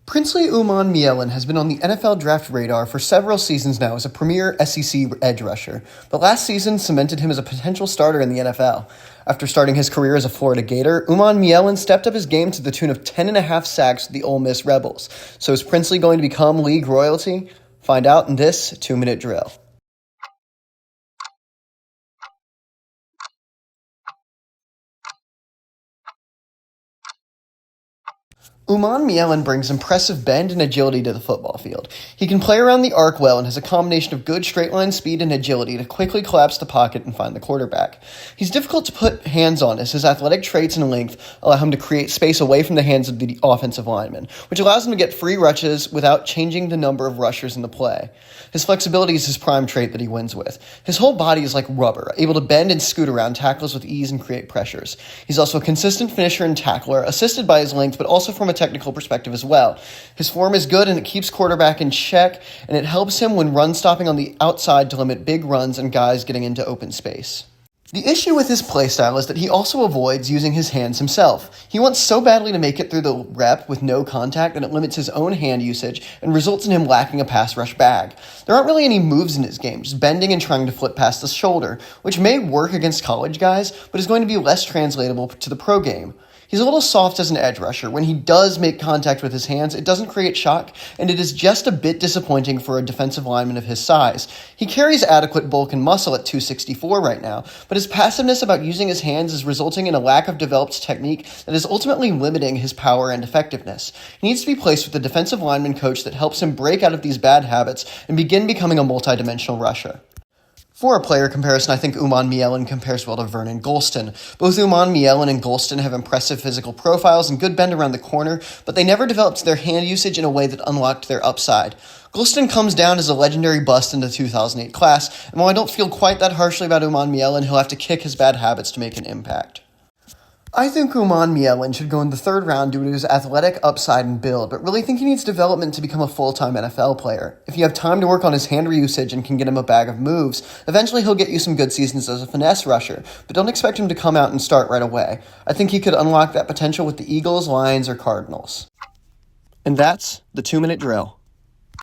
Princely Umanmielen has been on the NFL draft radar for several seasons now as a premier SEC edge rusher, but last season cemented him as a potential starter in the NFL. After starting his career as a Florida Gator, Umanmielen stepped up his game to the tune of 10.5 sacks with the Ole Miss Rebels. So is Princely going to become league royalty? Find out in this 2-minute drill. Umanmielen brings impressive bend and agility to the football field. He can play around the arc well and has a combination of good straight-line speed and agility to quickly collapse the pocket and find the quarterback. He's difficult to put hands on as his athletic traits and length allow him to create space away from the hands of the offensive lineman, which allows him to get free rushes without changing the number of rushers in the play. His flexibility is his prime trait that he wins with. His whole body is like rubber, able to bend and scoot around tackles with ease and create pressures. He's also a consistent finisher and tackler, assisted by his length, but also from a technical perspective as well. His form is good and it keeps quarterback in check, and it helps him when run stopping on the outside to limit big runs and guys getting into open space. The issue with his playstyle is that he also avoids using his hands himself. He wants so badly to make it through the rep with no contact that it limits his own hand usage and results in him lacking a pass rush bag. There aren't really any moves in his game, just bending and trying to flip past the shoulder, which may work against college guys, but is going to be less translatable to the pro game. He's a little soft as an edge rusher. When he does make contact with his hands, it doesn't create shock, and it is just a bit disappointing for a defensive lineman of his size. He carries adequate bulk and muscle at 264 right now, but his passiveness about using his hands is resulting in a lack of developed technique that is ultimately limiting his power and effectiveness. He needs to be placed with a defensive lineman coach that helps him break out of these bad habits and begin becoming a multidimensional rusher. For a player comparison, I think Umanmielen compares well to Vernon Gholston. Both Umanmielen and Gholston have impressive physical profiles and good bend around the corner, but they never developed their hand usage in a way that unlocked their upside. Gholston comes down as a legendary bust in the 2008 class, and while I don't feel quite that harshly about Umanmielen, he'll have to kick his bad habits to make an impact. I think Umanmielen should go in the third round due to his athletic upside and build, but really think he needs development to become a full-time NFL player. If you have time to work on his hand usage and can get him a bag of moves, eventually he'll get you some good seasons as a finesse rusher, but don't expect him to come out and start right away. I think he could unlock that potential with the Eagles, Lions, or Cardinals. And that's the 2-minute drill.